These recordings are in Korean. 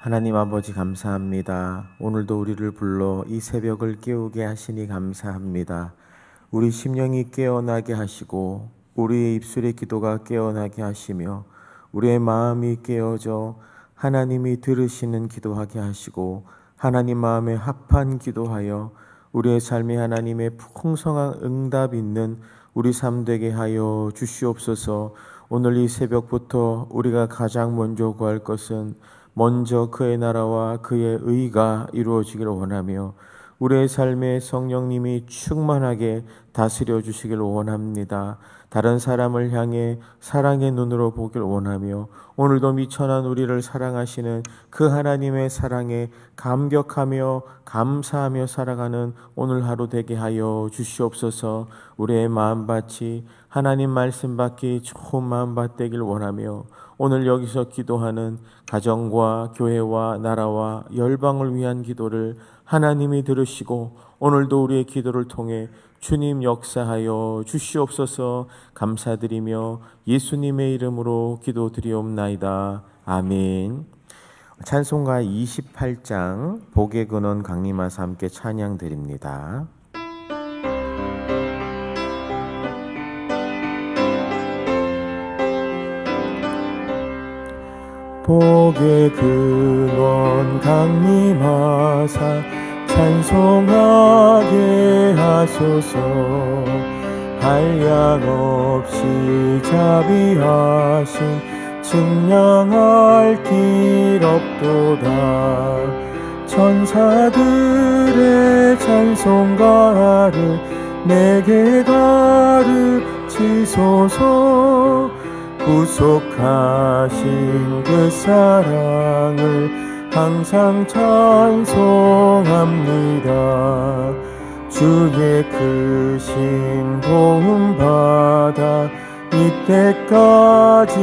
하나님 아버지 감사합니다. 오늘도 우리를 불러 이 새벽을 깨우게 하시니 감사합니다. 우리 심령이 깨어나게 하시고 우리의 입술의 기도가 깨어나게 하시며 우리의 마음이 깨어져 하나님이 들으시는 기도하게 하시고 하나님 마음에 합한 기도하여 우리의 삶에 하나님의 풍성한 응답 있는 우리 삶 되게 하여 주시옵소서. 오늘 이 새벽부터 우리가 가장 먼저 구할 것은 먼저 그의 나라와 그의 의가 이루어지기를 원하며 우리의 삶에 성령님이 충만하게 다스려 주시기를 원합니다. 다른 사람을 향해 사랑의 눈으로 보기를 원하며 오늘도 미천한 우리를 사랑하시는 그 하나님의 사랑에 감격하며 감사하며 살아가는 오늘 하루 되게 하여 주시옵소서. 우리의 마음밭이 하나님 말씀 받기 좋은 마음밭 되길 원하며 오늘 여기서 기도하는 가정과 교회와 나라와 열방을 위한 기도를 하나님이 들으시고 오늘도 우리의 기도를 통해 주님 역사하여 주시옵소서. 감사드리며 예수님의 이름으로 기도드리옵나이다. 아멘. 찬송가 28장 복의 근원 강림하사 함께 찬양 드립니다. 복의 근원 강림하사 찬송하게 하소서. 한량없이 자비하신 증량할 길 없도다. 천사들의 찬송가를 내게 가르치소서. 구속하신 그 사랑을 항상 찬송합니다. 주의 크신 도움 받아 이때까지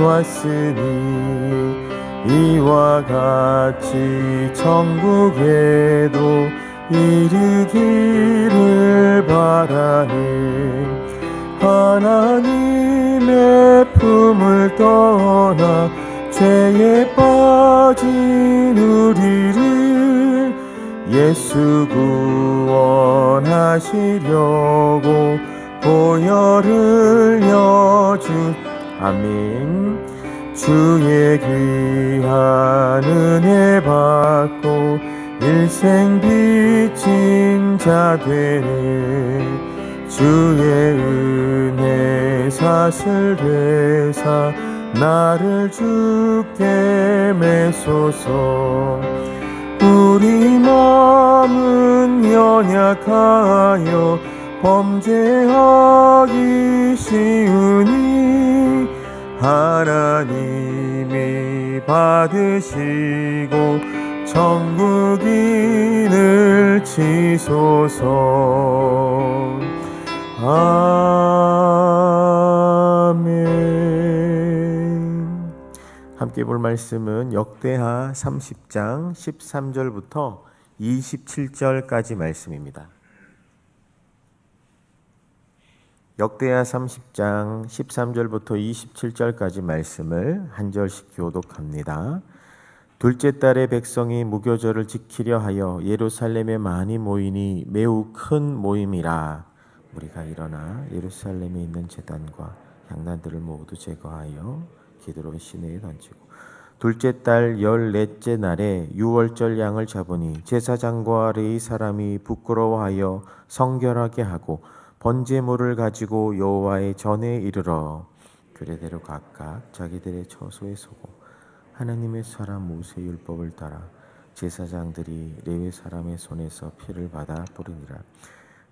왔으니 이와 같이 천국에도 이르기를 바라네. 하나님의 품을 떠나 죄에 빠진 우리를 예수 구원하시려고 보혈을 여주. 아멘. 주의 귀한 은혜 받고 일생 빚진 자 되네. 주의 은혜 사슬 되사 나를 주께 매소서. 우리 마음은 연약하여 범죄하기 쉬우니 하나님이 받으시고 천국인을 치소서. 아멘. 함께 볼 말씀은 역대하 30장 13절부터 27절까지 말씀입니다. 역대하 30장 13절부터 27절까지 말씀을 한 절씩 교독합니다. 둘째 달에 백성이 무교절을 지키려 하여 예루살렘에 많이 모이니 매우 큰 모임이라. 우리가 일어나 예루살렘에 있는 제단과 향단들을 모두 제거하여 기드론 시내에 던지고 둘째 달 14째 날에 유월절 양을 잡으니 제사장과 레위 사람이 부끄러워하여 성결하게 하고 번제물을 가지고 여호와의 전에 이르러 규례대로 각각 자기들의 처소에 서고 하나님의 사람 모세의 율법을 따라 제사장들이 레위 사람의 손에서 피를 받아 뿌리니라.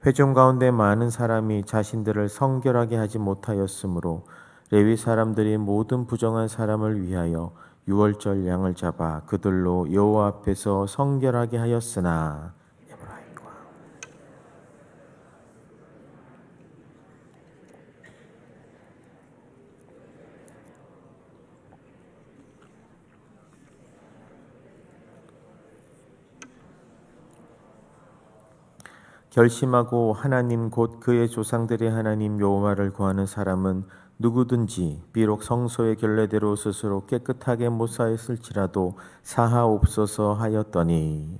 회중 가운데 많은 사람이 자신들을 성결하게 하지 못하였으므로 레위 사람들이 모든 부정한 사람을 위하여 유월절 양을 잡아 그들로 여호와 앞에서 성결하게 하였으나 결심하고 하나님 곧 그의 조상들의 하나님 여호와를 구하는 사람은 누구든지 비록 성소의 결례대로 스스로 깨끗하게 못 사했을지라도 사하옵소서 하였더니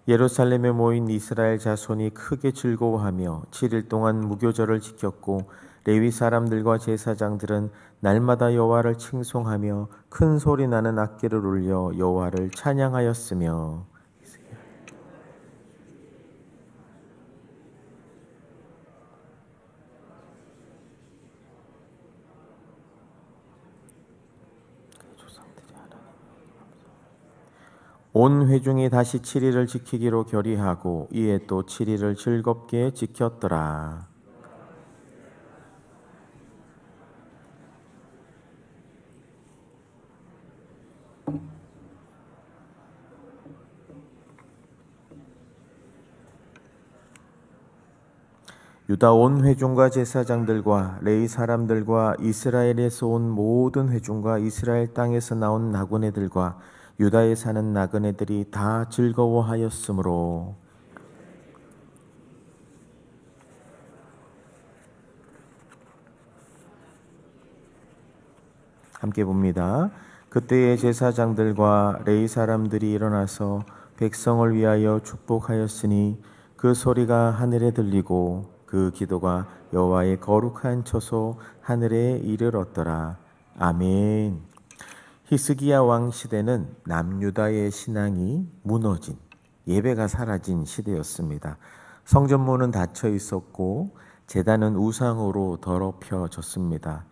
예루살렘에 모인 이스라엘 자손이 크게 즐거워하며 7일 동안 무교절을 지켰고 레위 사람들과 제사장들은 날마다 여호와를 칭송하며 큰 소리 나는 악기를 울려 여호와를 찬양하였으며 온 회중이 다시 7일을 지키기로 결의하고 이에 또 7일을 즐겁게 지켰더라. 유다 온 회중과 제사장들과 레위 사람들과 이스라엘에서 온 모든 회중과 이스라엘 땅에서 나온 나그네들과 유다에 사는 나그네들이 다 즐거워하였으므로 함께 봅니다. 그때의 제사장들과 레위 사람들이 일어나서 백성을 위하여 축복하였으니 그 소리가 하늘에 들리고 그 기도가 여호와의 거룩한 처소 하늘에 이르렀더라. 아멘. 히스기야 왕 시대는 남유다의 신앙이 무너진, 예배가 사라진 시대였습니다. 성전문은 닫혀 있었고 제단은 우상으로 더럽혀졌습니다.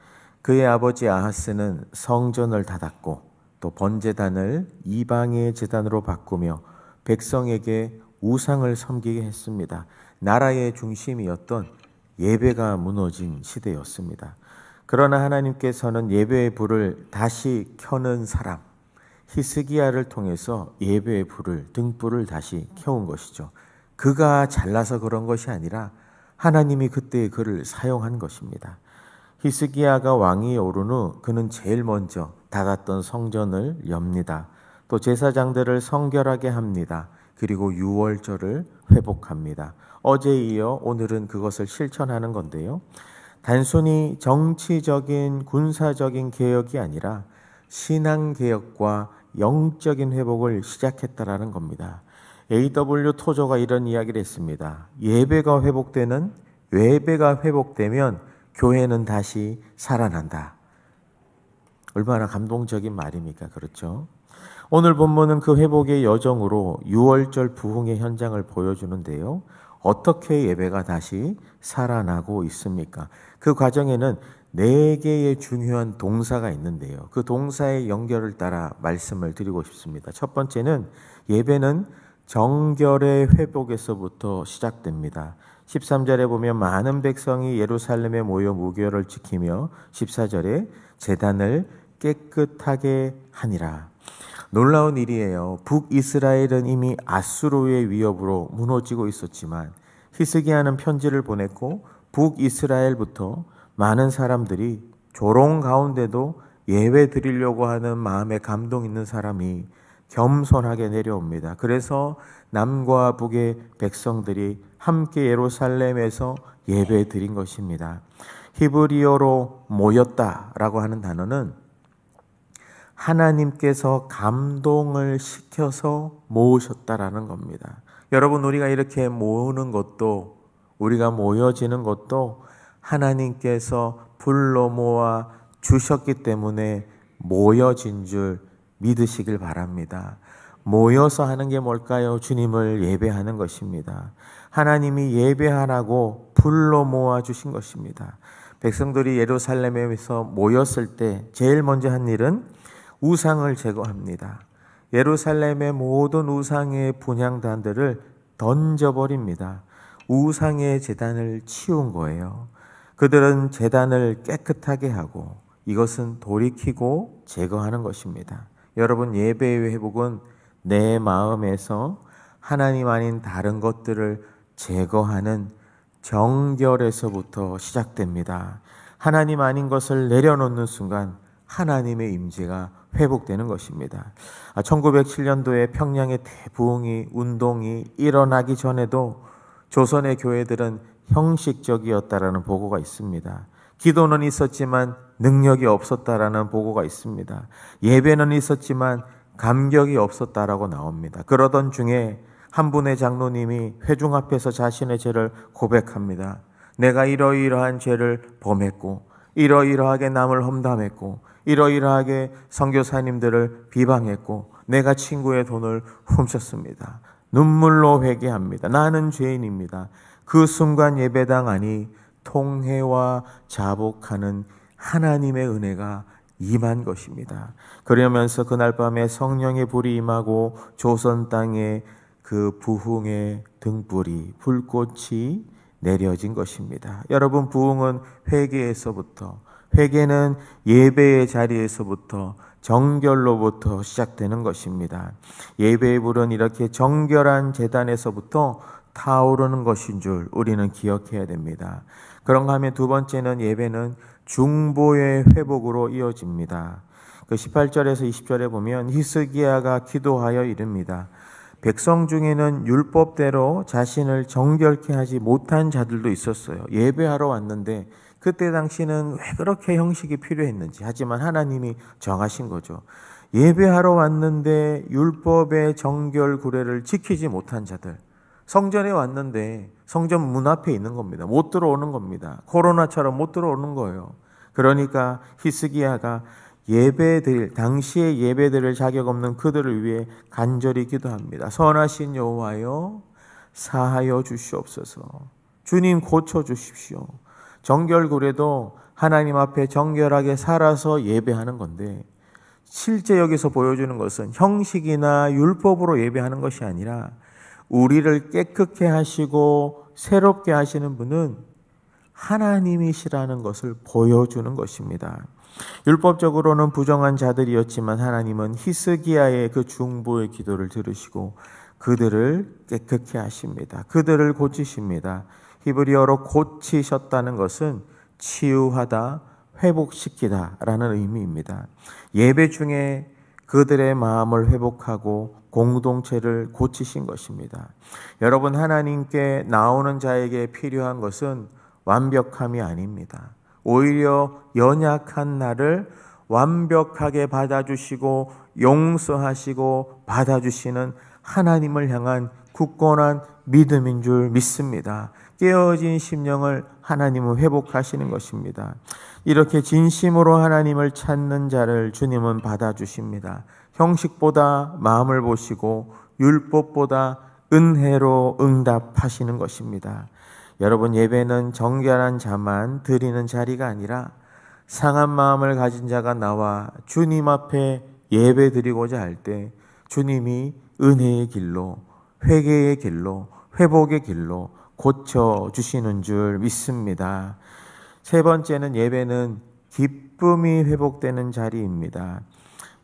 그의 아버지 아하스는 성전을 닫았고 또 번제단을 이방의 제단으로 바꾸며 백성에게 우상을 섬기게 했습니다. 나라의 중심이었던 예배가 무너진 시대였습니다. 그러나 하나님께서는 예배의 불을 다시 켜는 사람, 히스기야를 통해서 예배의 불을, 등불을 다시 켜온 것이죠. 그가 잘나서 그런 것이 아니라 하나님이 그때 그를 사용한 것입니다. 히스기야가 왕위에 오른 후 그는 제일 먼저 닫았던 성전을 엽니다. 또 제사장들을 성결하게 합니다. 그리고 유월절을 회복합니다. 어제에 이어 오늘은 그것을 실천하는 건데요. 단순히 정치적인 군사적인 개혁이 아니라 신앙개혁과 영적인 회복을 시작했다라는 겁니다. A.W. 토저가 이런 이야기를 했습니다. 예배가 회복되면 교회는 다시 살아난다. 얼마나 감동적인 말입니까? 그렇죠? 오늘 본문은 그 회복의 여정으로 유월절 부흥의 현장을 보여주는데요. 어떻게 예배가 다시 살아나고 있습니까? 그 과정에는 4개의 중요한 동사가 있는데요. 그 동사의 연결을 따라 말씀을 드리고 싶습니다. 첫 번째는 예배는 정결의 회복에서부터 시작됩니다. 13절에 보면 많은 백성이 예루살렘에 모여 무교를 지키며 14절에 제단을 깨끗하게 하니라. 놀라운 일이에요. 북이스라엘은 이미 아수르의 위협으로 무너지고 있었지만 히스기야는 편지를 보냈고 북이스라엘부터 많은 사람들이 조롱 가운데도 예배 드리려고 하는 마음에 감동 있는 사람이 겸손하게 내려옵니다. 그래서 남과 북의 백성들이 함께 예루살렘에서 예배 드린 것입니다. 히브리어로 모였다라고 하는 단어는 하나님께서 감동을 시켜서 모으셨다라는 겁니다. 여러분, 우리가 이렇게 모으는 것도, 우리가 모여지는 것도 하나님께서 불러 모아 주셨기 때문에 모여진 줄 믿으시길 바랍니다. 모여서 하는 게 뭘까요? 주님을 예배하는 것입니다. 하나님이 예배하라고 불러 모아 주신 것입니다. 백성들이 예루살렘에서 모였을 때 제일 먼저 한 일은 우상을 제거합니다. 예루살렘의 모든 우상의 분향단들을 던져버립니다. 우상의 제단을 치운 거예요. 그들은 제단을 깨끗하게 하고 이것은 돌이키고 제거하는 것입니다. 여러분, 예배의 회복은 내 마음에서 하나님 아닌 다른 것들을 제거하는 정결에서부터 시작됩니다. 하나님 아닌 것을 내려놓는 순간 하나님의 임재가 회복되는 것입니다. 1907년도에 평양의 대부흥이 운동이 일어나기 전에도 조선의 교회들은 형식적이었다라는 보고가 있습니다. 기도는 있었지만 능력이 없었다라는 보고가 있습니다. 예배는 있었지만 감격이 없었다라고 나옵니다. 그러던 중에 한 분의 장로님이 회중 앞에서 자신의 죄를 고백합니다. 내가 이러이러한 죄를 범했고 이러이러하게 남을 험담했고 이러이러하게 선교사님들을 비방했고 내가 친구의 돈을 훔쳤습니다. 눈물로 회개합니다. 나는 죄인입니다. 그 순간 예배당 안이 통회와 자복하는 하나님의 은혜가 임한 것입니다. 그러면서 그날 밤에 성령의 불이 임하고 조선 땅에 그 부흥의 등불이 불꽃이 내려진 것입니다. 여러분, 부흥은 회개에서부터, 회개는 예배의 자리에서부터 정결로부터 시작되는 것입니다. 예배의 불은 이렇게 정결한 제단에서부터 타오르는 것인 줄 우리는 기억해야 됩니다. 그런가 하면 두 번째는 예배는 중보의 회복으로 이어집니다. 그 18절에서 20절에 보면 히스기야가 기도하여 이릅니다. 백성 중에는 율법대로 자신을 정결케 하지 못한 자들도 있었어요. 예배하러 왔는데 그때 당시는 왜 그렇게 형식이 필요했는지, 하지만 하나님이 정하신 거죠. 예배하러 왔는데 율법의 정결 구례를 지키지 못한 자들, 성전에 왔는데 성전 문 앞에 있는 겁니다. 못 들어오는 겁니다. 코로나처럼 못 들어오는 거예요. 그러니까 히스기야가 당시에 예배드릴 자격 없는 그들을 위해 간절히 기도합니다. 선하신 여호와여, 사하여 주시옵소서. 주님, 고쳐 주십시오. 정결 구례도 하나님 앞에 정결하게 살아서 예배하는 건데, 실제 여기서 보여주는 것은 형식이나 율법으로 예배하는 것이 아니라 우리를 깨끗게 하시고 새롭게 하시는 분은 하나님이시라는 것을 보여주는 것입니다. 율법적으로는 부정한 자들이었지만 하나님은 히스기야의 그 중보의 기도를 들으시고 그들을 깨끗게 하십니다. 그들을 고치십니다. 히브리어로 고치셨다는 것은 치유하다, 회복시키다 라는 의미입니다. 예배 중에 그들의 마음을 회복하고 공동체를 고치신 것입니다. 여러분, 하나님께 나오는 자에게 필요한 것은 완벽함이 아닙니다. 오히려 연약한 나를 완벽하게 받아주시고 용서하시고 받아주시는 하나님을 향한 굳건한 믿음인 줄 믿습니다. 깨어진 심령을 하나님은 회복하시는 것입니다. 이렇게 진심으로 하나님을 찾는 자를 주님은 받아주십니다. 형식보다 마음을 보시고 율법보다 은혜로 응답하시는 것입니다. 여러분, 예배는 정결한 자만 드리는 자리가 아니라 상한 마음을 가진 자가 나와 주님 앞에 예배 드리고자 할 때 주님이 은혜의 길로, 회개의 길로, 회복의 길로 고쳐주시는 줄 믿습니다. 세 번째는 예배는 기쁨이 회복되는 자리입니다.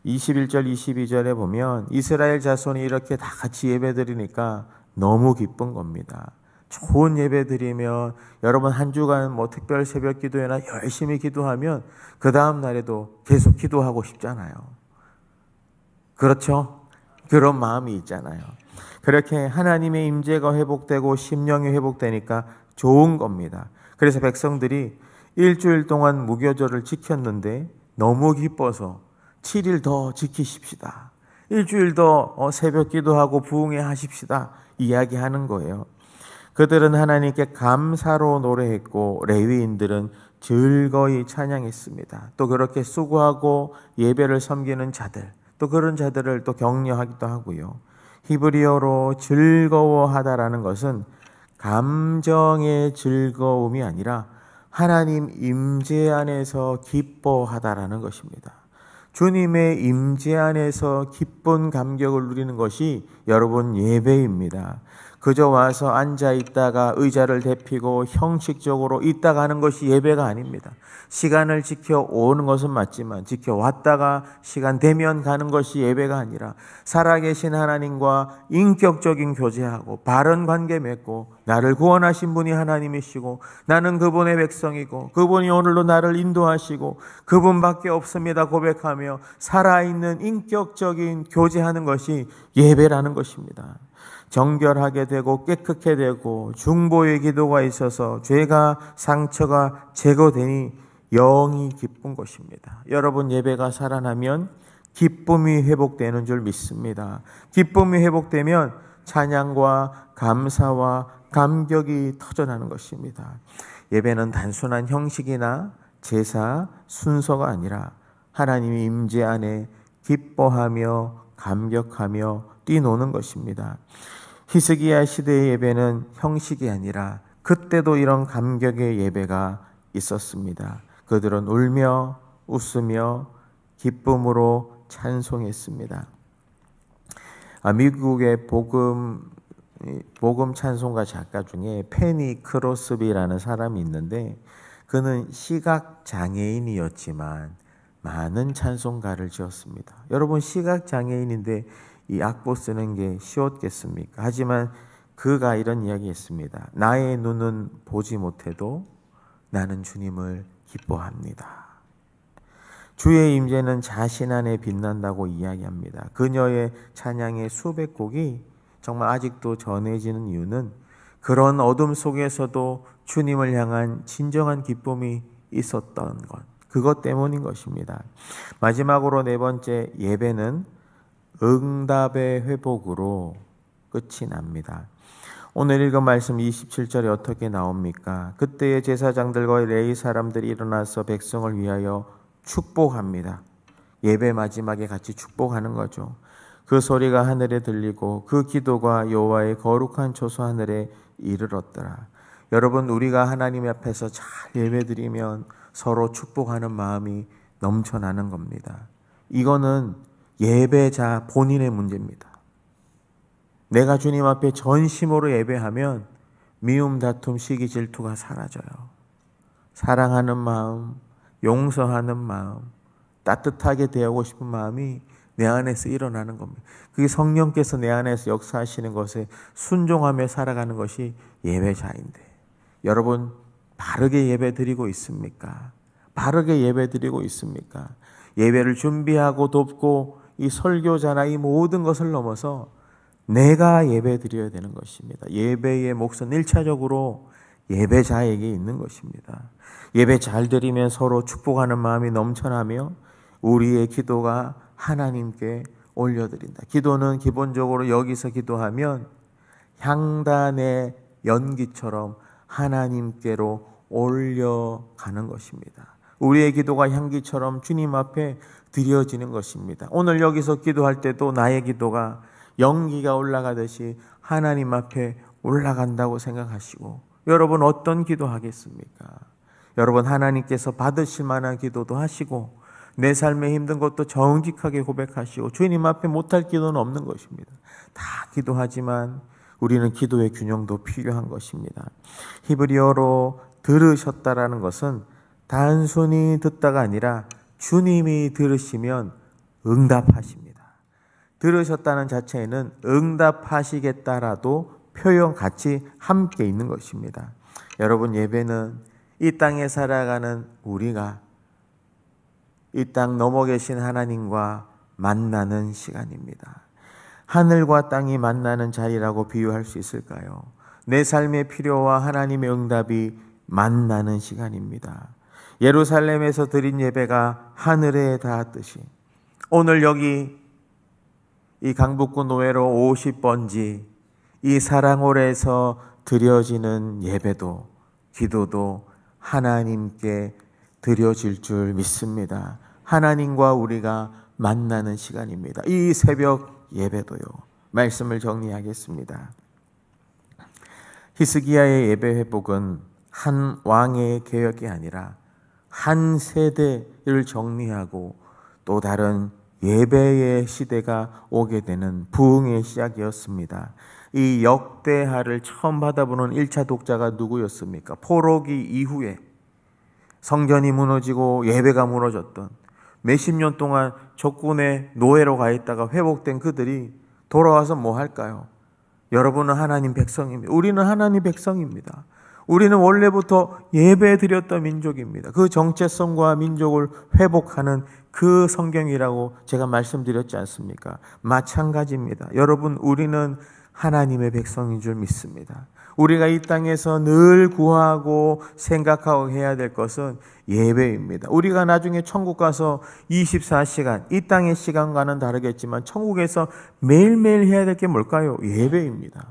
21절, 22절에 보면 이스라엘 자손이 이렇게 다 같이 예배 드리니까 너무 기쁜 겁니다. 좋은 예배 드리면 여러분 한 주간 특별 새벽 기도회나 열심히 기도하면 그 다음 날에도 계속 기도하고 싶잖아요. 그렇죠? 그런 마음이 있잖아요. 그렇게 하나님의 임재가 회복되고 심령이 회복되니까 좋은 겁니다. 그래서 백성들이 일주일 동안 무교절을 지켰는데 너무 기뻐서 7일 더 지키십시다. 일주일 더 새벽 기도하고 부흥회 하십시다. 이야기하는 거예요. 그들은 하나님께 감사로 노래했고 레위인들은 즐거이 찬양했습니다. 또 그렇게 수고하고 예배를 섬기는 자들, 또 그런 자들을 또 격려하기도 하고요. 히브리어로 즐거워하다라는 것은 감정의 즐거움이 아니라 하나님 임재 안에서 기뻐하다라는 것입니다. 주님의 임재 안에서 기쁜 감격을 누리는 것이 여러분 예배입니다. 그저 와서 앉아 있다가 의자를 대피고 형식적으로 있다가 하는 것이 예배가 아닙니다. 시간을 지켜오는 것은 맞지만 지켜왔다가 시간 되면 가는 것이 예배가 아니라 살아계신 하나님과 인격적인 교제하고 바른 관계 맺고 나를 구원하신 분이 하나님이시고 나는 그분의 백성이고 그분이 오늘도 나를 인도하시고 그분밖에 없습니다 고백하며 살아있는 인격적인 교제하는 것이 예배라는 것입니다. 정결하게 되고 깨끗게 되고 중보의 기도가 있어서 죄가 상처가 제거되니 영이 기쁜 것입니다. 여러분 예배가 살아나면 기쁨이 회복되는 줄 믿습니다. 기쁨이 회복되면 찬양과 감사와 감격이 터져나는 것입니다. 예배는 단순한 형식이나 제사, 순서가 아니라 하나님의 임재 안에 기뻐하며 감격하며 뛰노는 것입니다. 히스기야 시대의 예배는 형식이 아니라 그때도 이런 감격의 예배가 있었습니다. 그들은 울며 웃으며 기쁨으로 찬송했습니다. 미국의 복음 찬송가 작가 중에 페니 크로스비라는 사람이 있는데 그는 시각 장애인이었지만 많은 찬송가를 지었습니다. 여러분 시각 장애인인데 이 악보 쓰는 게 쉬웠겠습니까? 하지만 그가 이런 이야기했습니다. 나의 눈은 보지 못해도 나는 주님을 기뻐합니다. 주의 임재는 자신 안에 빛난다고 이야기합니다. 그녀의 찬양의 수백 곡이 정말 아직도 전해지는 이유는 그런 어둠 속에서도 주님을 향한 진정한 기쁨이 있었던 것, 그것 때문인 것입니다. 마지막으로 네 번째, 예배는 응답의 회복으로 끝이 납니다. 오늘 읽은 말씀 27절에 어떻게 나옵니까? 그때의 제사장들과 레위 사람들이 일어나서 백성을 위하여 축복합니다. 예배 마지막에 같이 축복하는 거죠. 그 소리가 하늘에 들리고 그 기도가 여호와의 거룩한 초소 하늘에 이르렀더라. 여러분 우리가 하나님 앞에서 잘 예배드리면 서로 축복하는 마음이 넘쳐나는 겁니다. 이거는 예배자 본인의 문제입니다. 내가 주님 앞에 전심으로 예배하면 미움, 다툼, 시기, 질투가 사라져요. 사랑하는 마음, 용서하는 마음, 따뜻하게 대하고 싶은 마음이 내 안에서 일어나는 겁니다. 그게 성령께서 내 안에서 역사하시는 것에 순종하며 살아가는 것이 예배자인데 여러분 바르게 예배드리고 있습니까? 바르게 예배드리고 있습니까? 예배를 준비하고 돕고 이 설교자나 이 모든 것을 넘어서 내가 예배드려야 되는 것입니다. 예배의 몫은 1차적으로 예배자에게 있는 것입니다. 예배 잘 드리면 서로 축복하는 마음이 넘쳐나며 우리의 기도가 하나님께 올려드린다. 기도는 기본적으로 여기서 기도하면 향단의 연기처럼 하나님께로 올려가는 것입니다. 우리의 기도가 향기처럼 주님 앞에 드려지는 것입니다. 오늘 여기서 기도할 때도 나의 기도가 연기가 올라가듯이 하나님 앞에 올라간다고 생각하시고 여러분 어떤 기도 하겠습니까? 여러분 하나님께서 받으실 만한 기도도 하시고 내 삶에 힘든 것도 정직하게 고백하시고 주님 앞에 못할 기도는 없는 것입니다. 다 기도하지만 우리는 기도의 균형도 필요한 것입니다. 히브리어로 들으셨다라는 것은 단순히 듣다가 아니라 주님이 들으시면 응답하십니다. 들으셨다는 자체에는 응답하시겠다라도 표현 같이 함께 있는 것입니다. 여러분 예배는 이 땅에 살아가는 우리가 이 땅 넘어 계신 하나님과 만나는 시간입니다. 하늘과 땅이 만나는 자리라고 비유할 수 있을까요? 내 삶의 필요와 하나님의 응답이 만나는 시간입니다. 예루살렘에서 드린 예배가 하늘에 닿았듯이 오늘 여기 이 강북구 노회로 50번지 이 사랑홀에서 드려지는 예배도 기도도 하나님께 드려질 줄 믿습니다. 하나님과 우리가 만나는 시간입니다. 이 새벽 예배도요. 말씀을 정리하겠습니다. 히스기야의 예배 회복은 한 왕의 개혁이 아니라 한 세대를 정리하고 또 다른 예배의 시대가 오게 되는 부흥의 시작이었습니다. 이 역대하를 처음 받아보는 1차 독자가 누구였습니까? 포로기 이후에 성전이 무너지고 예배가 무너졌던 몇십 년 동안 적군의 노예로 가 있다가 회복된 그들이 돌아와서 뭐 할까요? 여러분은 하나님 백성입니다. 우리는 하나님 백성입니다. 우리는 원래부터 예배 드렸던 민족입니다. 그 정체성과 민족을 회복하는 그 성경이라고 제가 말씀드렸지 않습니까? 마찬가지입니다. 여러분 우리는 하나님의 백성인 줄 믿습니다. 우리가 이 땅에서 늘 구하고 생각하고 해야 될 것은 예배입니다. 우리가 나중에 천국 가서 24시간, 이 땅의 시간과는 다르겠지만 천국에서 매일매일 해야 될 게 뭘까요? 예배입니다.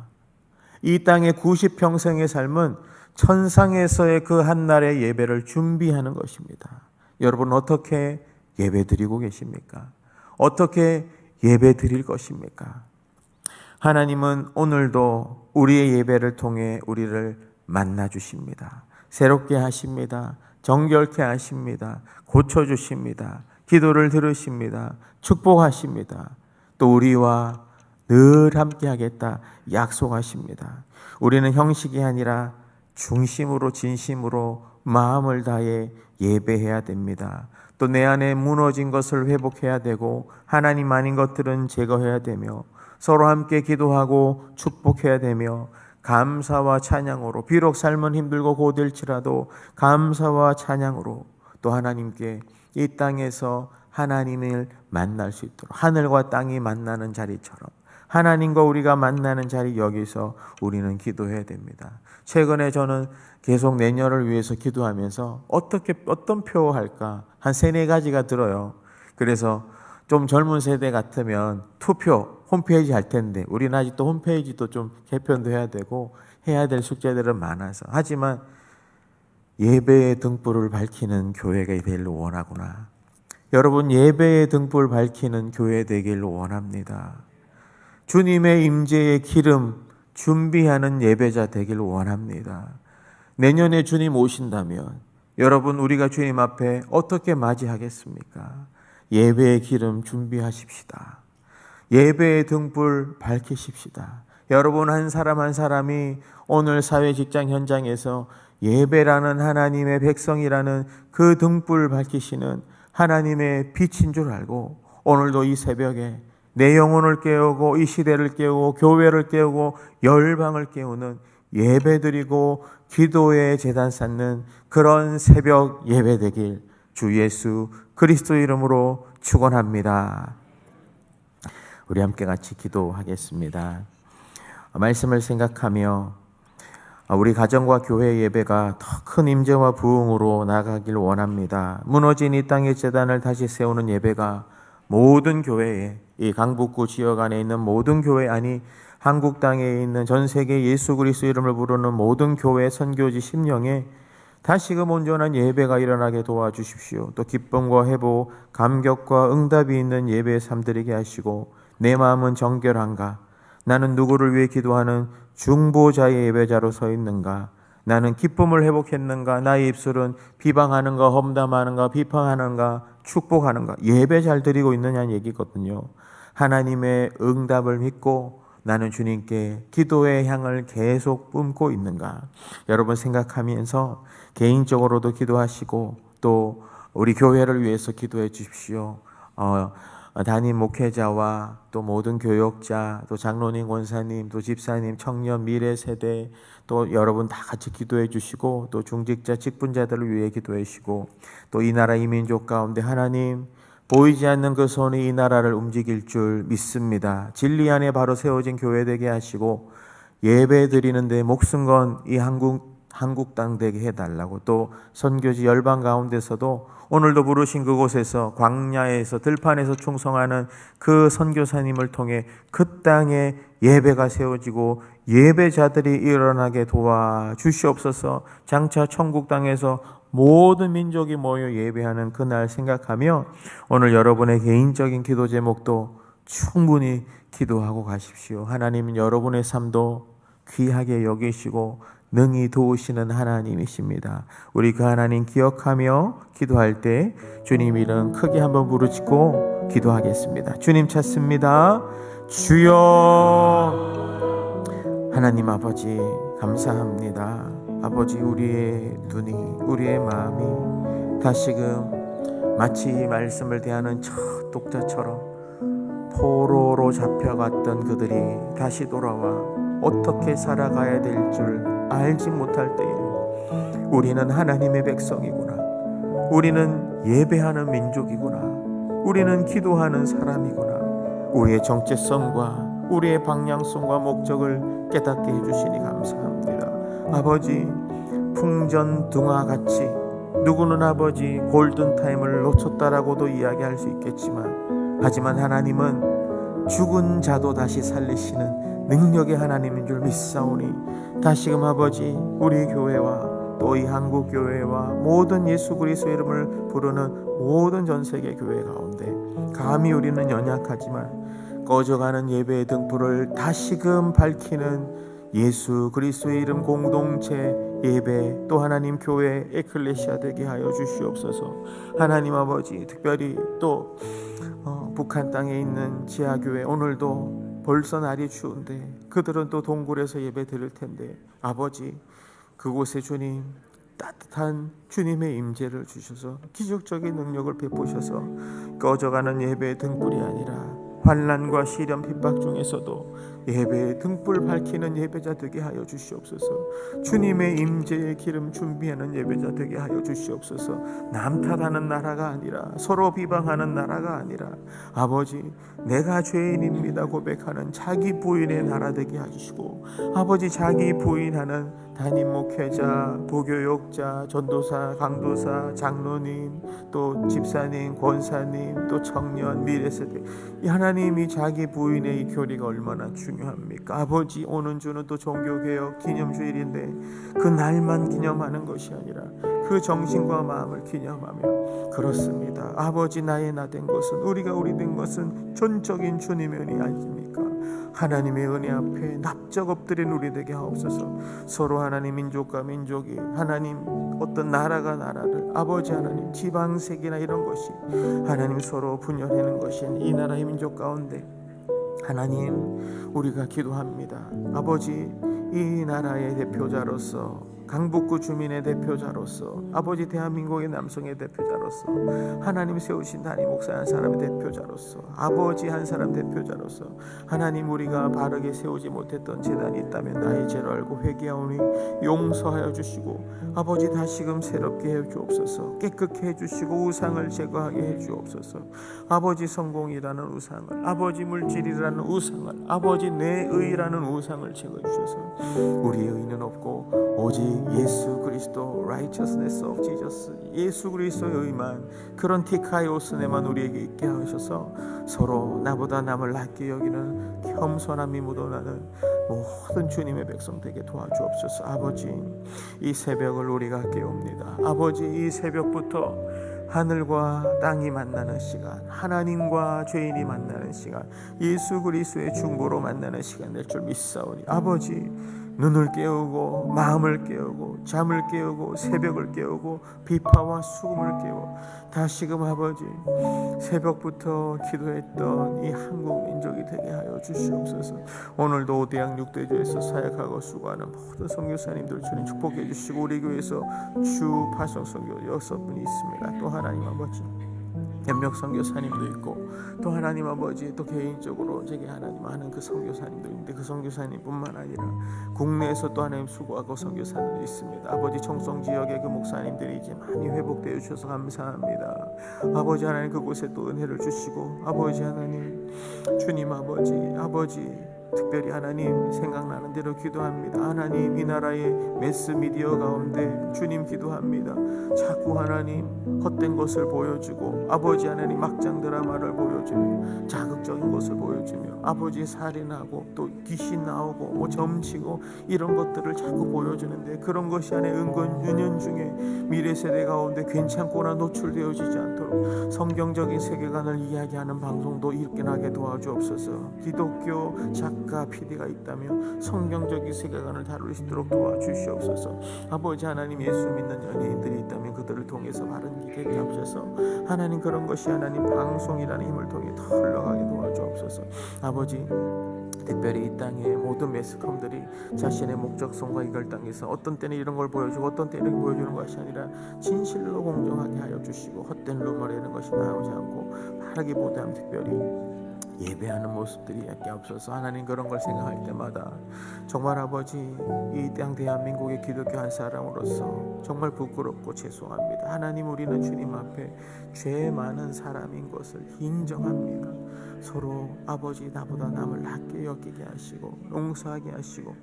이 땅의 90평생의 삶은 천상에서의 그 한날의 예배를 준비하는 것입니다. 여러분 어떻게 예배 드리고 계십니까? 어떻게 예배 드릴 것입니까? 하나님은 오늘도 우리의 예배를 통해 우리를 만나 주십니다. 새롭게 하십니다. 정결케 하십니다. 고쳐주십니다. 기도를 들으십니다. 축복하십니다. 또 우리와 늘 함께 하겠다 약속하십니다. 우리는 형식이 아니라 중심으로 진심으로 마음을 다해 예배해야 됩니다. 또 내 안에 무너진 것을 회복해야 되고 하나님 아닌 것들은 제거해야 되며 서로 함께 기도하고 축복해야 되며 감사와 찬양으로 비록 삶은 힘들고 고될지라도 감사와 찬양으로 또 하나님께 이 땅에서 하나님을 만날 수 있도록 하늘과 땅이 만나는 자리처럼 하나님과 우리가 만나는 자리 여기서 우리는 기도해야 됩니다. 최근에 저는 계속 내년을 위해서 기도하면서 어떤 표 할까 한 3-4가지가 들어요. 그래서 좀 젊은 세대 같으면 투표 홈페이지 할 텐데 우리는 아직도 홈페이지도 좀 개편도 해야 되고 해야 될 숙제들은 많아서 하지만 예배의 등불을 밝히는 교회가 되기를 원하구나. 여러분 예배의 등불 밝히는 교회 되기를 원합니다. 주님의 임재의 기름 준비하는 예배자 되기를 원합니다. 내년에 주님 오신다면 여러분 우리가 주님 앞에 어떻게 맞이하겠습니까? 예배의 기름 준비하십시다. 예배의 등불 밝히십시다. 여러분 한 사람 한 사람이 오늘 사회 직장 현장에서 예배라는 하나님의 백성이라는 그 등불 밝히시는 하나님의 빛인 줄 알고 오늘도 이 새벽에 내 영혼을 깨우고 이 시대를 깨우고 교회를 깨우고 열방을 깨우는 예배드리고 기도의 제단 쌓는 그런 새벽 예배되길 주 예수 그리스도 이름으로 축원합니다. 우리 함께 같이 기도하겠습니다. 말씀을 생각하며 우리 가정과 교회 예배가 더 큰 임재와 부흥으로 나가길 원합니다. 무너진 이 땅의 제단을 다시 세우는 예배가 모든 교회에 이 강북구 지역 안에 있는 모든 교회 아니 한국 땅에 있는 전 세계 예수 그리스도 이름을 부르는 모든 교회 선교지 심령에 다시금 온전한 예배가 일어나게 도와주십시오. 또 기쁨과 회복, 감격과 응답이 있는 예배의 삶 드리게 하시고 내 마음은 정결한가? 나는 누구를 위해 기도하는 중보자의 예배자로 서 있는가? 나는 기쁨을 회복했는가? 나의 입술은 비방하는가? 험담하는가? 비판하는가? 축복하는가? 예배 잘 드리고 있느냐는 얘기거든요. 하나님의 응답을 믿고 나는 주님께 기도의 향을 계속 뿜고 있는가? 여러분 생각하면서 개인적으로도 기도하시고 또 우리 교회를 위해서 기도해 주십시오. 담임 목회자와 또 모든 교역자, 또 장로님, 권사님, 또 집사님, 청년, 미래 세대 또 여러분 다 같이 기도해 주시고 또 중직자, 직분자들을 위해 기도해 주시고 또 이 나라 이 민족 가운데 하나님 보이지 않는 그 손이 이 나라를 움직일 줄 믿습니다. 진리 안에 바로 세워진 교회 되게 하시고 예배 드리는데 목숨 건 이 한국 땅 되게 해달라고 또 선교지 열방 가운데서도 오늘도 부르신 그곳에서 광야에서 들판에서 충성하는 그 선교사님을 통해 그 땅에 예배가 세워지고 예배자들이 일어나게 도와주시옵소서. 장차 천국 땅에서 모든 민족이 모여 예배하는 그날 생각하며 오늘 여러분의 개인적인 기도 제목도 충분히 기도하고 가십시오. 하나님은 여러분의 삶도 귀하게 여기시고 능히 도우시는 하나님이십니다. 우리 그 하나님 기억하며 기도할 때 주님 이름 크게 한번 부르짖고 기도하겠습니다. 주님 찾습니다. 주여. 하나님 아버지 감사합니다. 아버지 우리의 눈이 우리의 마음이 다시금 마치 이 말씀을 대하는 첫 독자처럼 포로로 잡혀갔던 그들이 다시 돌아와 어떻게 살아가야 될 줄 알지 못할 때에 우리는 하나님의 백성이구나. 우리는 예배하는 민족이구나. 우리는 기도하는 사람이구나. 우리의 정체성과 우리의 방향성과 목적을 깨닫게 해주시니 감사합니다. 아버지, 풍전등화같이 누구는 아버지 골든타임을 놓쳤다라고도 이야기할 수 있겠지만, 하지만 하나님은 죽은 자도 다시 살리시는 능력의 하나님인 줄 믿사오니, 다시금 아버지 우리 교회와 또 이 한국교회와 모든 예수 그리스도의 이름을 부르는 모든 전세계 교회 가운데 감히 우리는 연약하지만 꺼져가는 예배의 등불을 다시금 밝히는 예수 그리스도의 이름 공동체 예배, 또 하나님 교회 에클레시아 되게 하여 주시옵소서. 하나님 아버지, 특별히 또 북한 땅에 있는 지하교회, 오늘도 벌써 날이 추운데 그들은 또 동굴에서 예배 드릴 텐데, 아버지 그곳에 주님 따뜻한 주님의 임재를 주셔서 기적적인 능력을 베푸셔서 꺼져가는 예배의 등불이 아니라 환난과 시련 핍박 중에서도 예배의 등불 밝히는 예배자 되게 하여 주시옵소서. 주님의 임재의 기름 준비하는 예배자 되게 하여 주시옵소서. 남탓하는 나라가 아니라, 서로 비방하는 나라가 아니라, 아버지 내가 죄인입니다 고백하는 자기 부인의 나라 되게 해주시고, 아버지 자기 부인하는 담임 목회자, 부교육자, 전도사, 강도사, 장로님, 또 집사님, 권사님, 또 청년, 미래세대, 이 하나님이 자기 부인의 이 교리가 얼마나 중요합니까? 아버지, 오는 주는 또 종교개혁 기념주일인데 그 날만 기념하는 것이 아니라 그 정신과 마음을 기념하며, 그렇습니다. 아버지 나의 나 된 것은, 우리가 우리 된 것은 전적인 주님의 은혜 아닙니까? 하나님의 은혜 앞에 납작 엎드린 우리 되게 하옵소서. 서로 하나님 민족과 민족이, 하나님 어떤 나라가 나라를, 아버지 하나님 지방색이나 이런 것이 하나님 서로 분열하는 것인 이 나라의 민족 가운데 하나님 우리가 기도합니다. 아버지 이 나라의 대표자로서, 강북구 주민의 대표자로서, 아버지 대한민국의 남성의 대표자로서, 하나님 세우신 담임 목사 한 사람의 대표자로서, 아버지 한 사람 대표자로서, 하나님 우리가 바르게 세우지 못했던 재단이 있다면 나의 죄를 알고 회개하오니 용서하여 주시고, 아버지 다시금 새롭게 해 주옵소서. 깨끗게 해 주시고 우상을 제거하게 해 주옵소서. 아버지 성공이라는 우상을, 아버지 물질이라는 우상을, 아버지 내 의라는 우상을 제거해 주셔서 우리의 의는 없고 오직 예수 그리스도 righteousness of Jesus, 예수 그리스도의 의만, 그런 티카이오스네만 우리에게 있게 하셔서 서로 나보다 남을 낮게 여기는 겸손함이 묻어나는 모든 주님의 백성 되게 도와주옵소서. 아버지 이 새벽을 우리가 깨웁니다. 아버지 이 새벽부터 하늘과 땅이 만나는 시간, 하나님과 죄인이 만나는 시간, 예수 그리스도의 중보로 만나는 시간 될 줄 믿사오니, 아버지 눈을 깨우고 마음을 깨우고 잠을 깨우고 새벽을 깨우고 비파와 수금을 깨워 다시금 아버지 새벽부터 기도했던 이 한국 민족이 되게 하여 주시옵소서. 오늘도 5대양 6대주에서 사역하고 수고하는 모든 선교사님들 주님 축복해 주시고, 우리 교회에서 주 파송 선교 6분이 있습니다. 또 하나님 아버지 협력 선교사님도 있고, 또 하나님 아버지 또 개인적으로 제게 하나님 아는 그 선교사님도 있는데, 그 선교사님뿐만 아니라 국내에서 또 하나님 수고하고 선교사님도 있습니다. 아버지 청송 지역의 그 목사님들이 이제 많이 회복되어 주셔서 감사합니다. 아버지 하나님 그곳에 또 은혜를 주시고, 아버지 하나님 주님 아버지 특별히 하나님 생각나는 대로 기도합니다. 하나님 이 나라의 매스미디어 가운데 주님 기도합니다. 자꾸 하나님 헛된 것을 보여주고, 아버지 하나님 막장 드라마를 보여주며 자극적인 것을 보여주며, 아버지 살인하고 또 귀신 나오고 뭐 점치고 이런 것들을 자꾸 보여주는데, 그런 것이 안에 은연중에 미래 세대 가운데 괜찮거나 노출되어지지 않도록 성경적인 세계관을 이야기하는 방송도 일어나게 도와주옵소서. 기독교 작가 PD가 있다면 성경적인 세계관을 다룰 수 있도록 도와주시옵소서. 아버지 하나님 예수 믿는 연예인들이 있다면 그들을 통해서 바른 길 되게 하옵소서. 하나님 그런 것이 하나님 방송이라는 힘을 통해 더 흘러가게 도와주옵소서. 아버지 특별히 이 땅의 모든 매스컴들이 자신의 목적성과 이걸 땅에서 어떤 때는 이런 걸 보여주고 어떤 때는 이렇게 보여주는 것이 아니라 진실로 공정하게 하여 주시고, 헛된 루머라는 것이 나오지 않고 바르게 보도하면, 특별히 예배하는 모습들이 없어서 하나님 그런 걸 생각할 때마다 정말 아버지 이 땅 대한민국의 기독교 한 사람으로서 정말 부끄럽고 죄송합니다. 하나님 우리는 주님 앞에 죄 많은 사람인 것을 인정합니다. 서로 아버지 나보다 남을 낮게 여기게 하시고 용서하게 하시고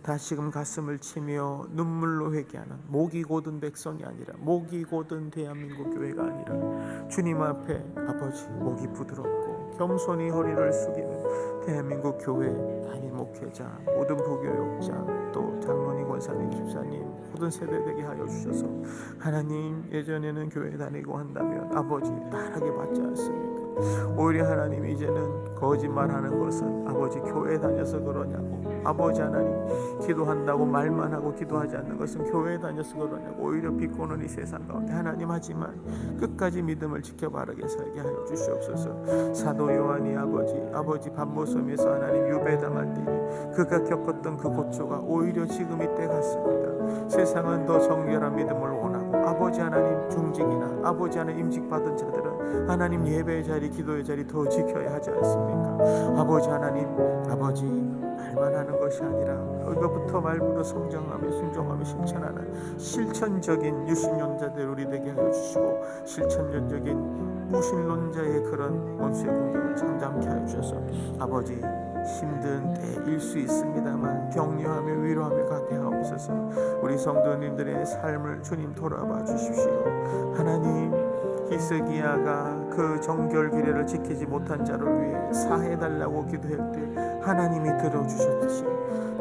다시금 가슴을 치며 눈물로 회개하는 목이 곧은 백성이 아니라 목이 곧은 대한민국 교회가 아니라 주님 앞에 아버지 목이 부드럽고 겸손히 허리를 숙이는 대한민국 교회 담임 목회자 모든 부교육자 또 장로님 권사님 집사님 모든 세대되게 하여 주셔서 하나님 예전에는 교회 다니고 한다면 아버지 바라게 받지 않습니까? 오히려 하나님 이제는 거짓말하는 것은 아버지 교회 다녀서 그러냐고 아버지 하나님 기도한다고 말만 하고 기도하지 않는 것은 교회 다녀서 그러냐고 오히려 비꼬는 이 세상 가운데 하나님 하지만 끝까지 믿음을 지켜 바르게 살게 하여 주시옵소서. 사도 요한이 아버지 반모섬에서 하나님 유배당할 때에 그가 겪었던 그 고초가 오히려 지금 이때 같습니다. 세상은 더 정결한 믿음을 원하고 아버지 하나님 중직이나 아버지 하나님 임직 받은 자들은 하나님 예배의 자리 기도의 자리 더 지켜야 하지 않습니까? 아버지 하나님 아버지 말만 하는 것이 아니라 이것부터 말부터 성장하며 순종하며 실천하는 실천적인 유신론자들 우리 되게 하여 주시고 실천적인 무신론자의 그런 원수의 공격을 잠잠케 하여 주셔서 아버지 힘든 때일 수 있습니다만 격려하며 위로하며 가게 하옵소서. 우리 성도님들의 삶을 주님 돌아봐 주십시오. 하나님 히스기야가 그 정결 규례를 지키지 못한 자를 위해 사해달라고 기도할 때 하나님이 들어주셨듯이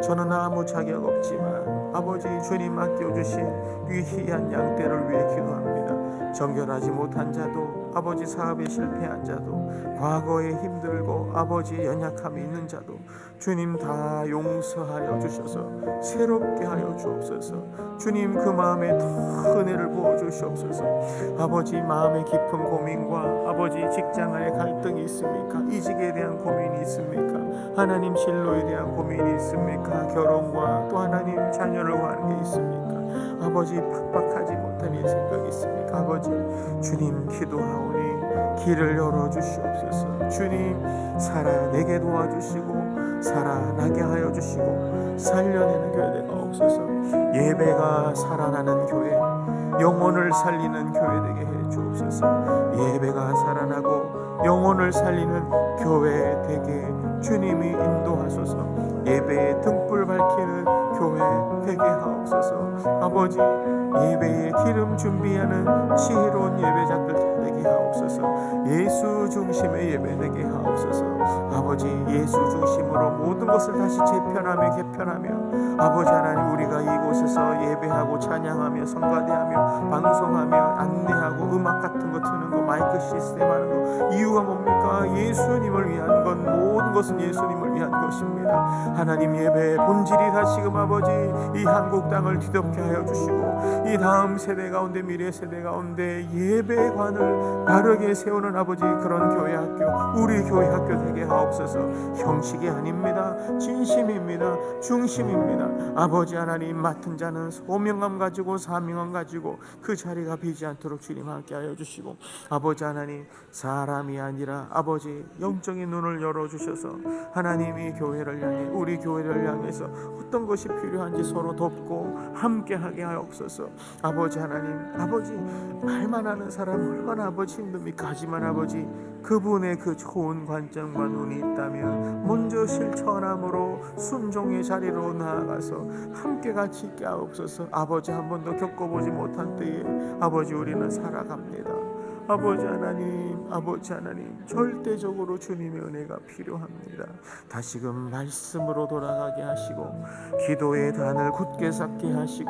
저는 아무 자격 없지만 아버지 주님 맡겨주신 귀한 양떼를 위해 기도합니다. 정결하지 못한 자도 아버지 사업에 실패한 자도 과거에 힘들고 아버지 연약함이 있는 자도 주님 다 용서하여 주셔서 새롭게 하여 주옵소서. 주님 그 마음에 더 은혜를 부어 주시옵소서. 아버지 마음의 깊은 고민과 아버지 직장 안에 갈등이 있습니까? 이직에 대한 고민이 있습니까? 하나님 진로에 대한 고민이 있습니까? 결혼과 또 하나님 자녀를 구하는 게 있습니까? 아버지 팍팍하지 못한 인생각이 있습니까? 아버지 주님 기도하오니 길을 열어주시옵소서. 주님 살아내게 도와주시고 살아나게 하여 주시고 살려내는 교회가 없어서 예배가 살아나는 교회 영혼을 살리는 교회 되게 해 주옵소서. 예배가 살아나고 영혼을 살리는 교회 되게 주님이 인도하소서. 예배의 등불 밝히는 교회 되게 하옵소서. 아버지 예배에 기름 준비하는 지혜로운 예배자들 되게 하옵소서. 예수 중심의 예배 되게 하옵소서. 아버지 예수 중심으로 모든 것을 다시 재편하며 개편하며 아버지 하나님 우리가 이곳에서 예배하고 찬양하며 성가대하며 방송하며 안내하고 음악 같은 거 트는 거 마이크 시스템 하는 거 이유가 뭡니까? 예수님을 위한 건 모든 것은 예수님을 위한 것입니다. 하나님 예배의 본질이 다시금 아버지 이 한국 땅을 뒤덮게 하여 주시고 이 다음 세대 가운데 미래 세대 가운데 예배관을 바르게 세우는 아버지 그런 교회 학교 우리 교회 학교 되게 하옵소서. 형식이 아닙니다. 진심입니다. 중심입니다. 아버지 하나님 맡은 자는 소명감 가지고 사명감 가지고 그 자리가 비지 않도록 주님 함께 하여 주시고 아버지 하나님 사람이 아니라 아버지 영적인 눈을 열어주셔서 하나님이 교회를 향해 우리 교회를 향해서 어떤 것이 필요한지 서로 돕고 함께하게 하옵소서. 아버지 하나님 아버지 말만 하는 사람 얼마나 아버지 힘듭니까? 하지만 아버지 그분의 그 좋은 관점과 눈이 있다면 먼저 실천함으로 순종의 자리로 나아가서 함께 같이 있게 하옵소서. 아버지 한 번도 겪어보지 못한 때에 아버지 우리는 살아갑니다. 아버지 하나님 절대적으로 주님의 은혜가 필요합니다. 다시금 말씀으로 돌아가게 하시고 기도의 단을 굳게 쌓게 하시고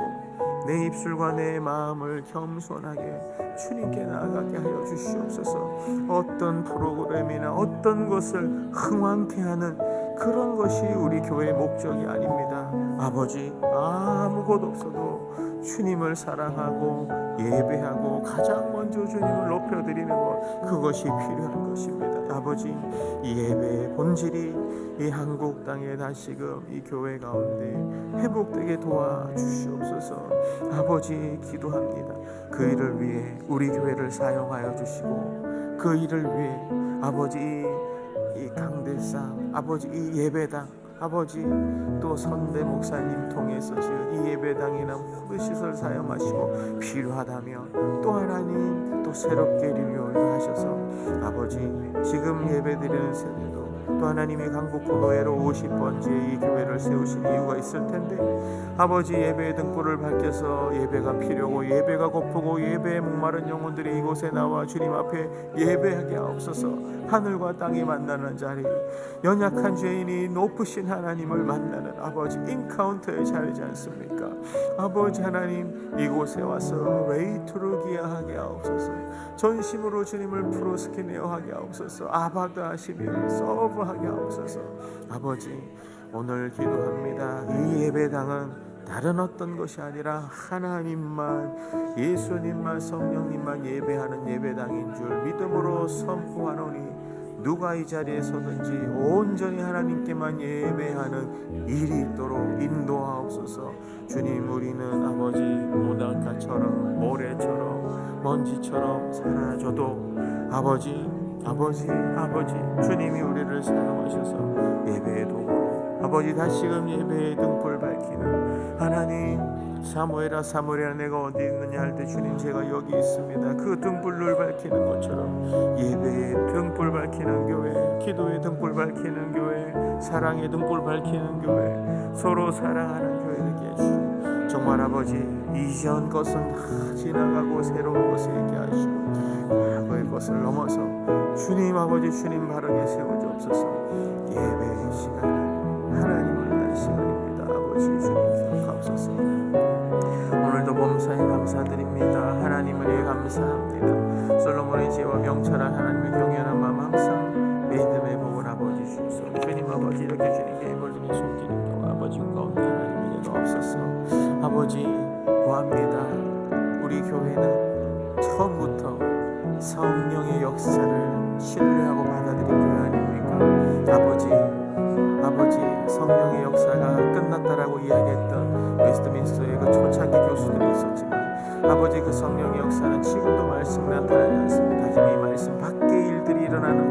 내 입술과 내 마음을 겸손하게 주님께 나아가게 하여 주시옵소서. 어떤 프로그램이나 어떤 것을 흥왕케 하는 그런 것이 우리 교회의 목적이 아닙니다. 아버지 아무것도 없어도 주님을 사랑하고 예배하고 가장 먼저 주님을 높여드리는 것 그것이 필요한 것입니다. 아버지 이 예배의 본질이 이 한국 땅에 다시금 이 교회 가운데 회복되게 도와주시옵소서. 아버지 기도합니다. 그 일을 위해 우리 교회를 사용하여 주시고 그 일을 위해 아버지 이 강대상 아버지, 이 예배당 아버지, 또 선대 목사님 통해서 지은 이 예배당이나 모든 시설 사용하시고 필요하다면 또 하나님 또 새롭게 리뉴얼도 하셔서 아버지, 지금 예배드리는 세대도 또 하나님의 강북구 노예로 50번째 이 교회를 세우신 이유가 있을 텐데 아버지, 예배의 등불을 밝혀서 예배가 필요하고 예배가 고프고 예배에 목마른 영혼들이 이곳에 나와 주님 앞에 예배하게 하옵소서. 하늘과 땅이 만나는 자리, 연약한 죄인이 높으신 하나님을 만나는 아버지 인카운터의 자리지 않습니까? 아버지 하나님, 이곳에 와서 웨이투르기야 하게 하옵소서. 전심으로 주님을 프로스키네어 하게 하옵소서. 아바도 하시며 서브하게 하옵소서. 아버지, 오늘 기도합니다. 이 예배당은 다른 어떤 것이 아니라 하나님만, 예수님만, 성령님만 예배하는 예배당인 줄 믿음으로 선포하노니 누가 이 자리에 서든지 온전히 하나님께만 예배하는 일이 있도록 인도하옵소서. 주님, 우리는 아버지 모나카처럼 모래처럼 먼지처럼 사라져도 아버지 주님이 우리를 사용하셔서 예배의 도구로 아버지 다시금 예배의 등불 밝히는 하나님, 사무엘아 내가 어디 있느냐 할 때 주님, 제가 여기 있습니다. 그 등불을 밝히는 것처럼 예배의 등불 밝히는 교회, 기도의 등불 밝히는 교회, 사랑의 등불 밝히는 교회, 서로 사랑하는 교회 되게 해주시고 정말 아버지, 이전 것은 다 지나가고 새로운 것을 있게 하시고 과거의 것을 넘어서 주님 아버지, 주님 바르게 세워주옵소서. 예배의 시간은 하나님을 위한 시간입니다. 아버지, 주님 기억하옵소서. 오늘도 범사에 감사드립니다. 하나님을 위해 감사합니다. 솔로몬의 지혜와 명철한 하나님의 경외하는 마음 항상 믿음의 복을 아버지 주소서. 주님 아버지, 이렇게 주님께 예물 드린 손길을 또 아버지 가운데 하나님에게 넣옵소서. 아버지, 구합니다. 우리 교회는 처음부터 성령의 역사를 신뢰하고 받아들인 교회 아닙니까? 아버지, 성령의 역사가 끝났다라고 이야기했던 웨스트민스터의 그 초창기 교수들이 있었지만 아버지, 그 성령의 역사는 지금도 말씀 나타나지 않습니다. 하지만 이 말씀 밖에 일들이 일어나는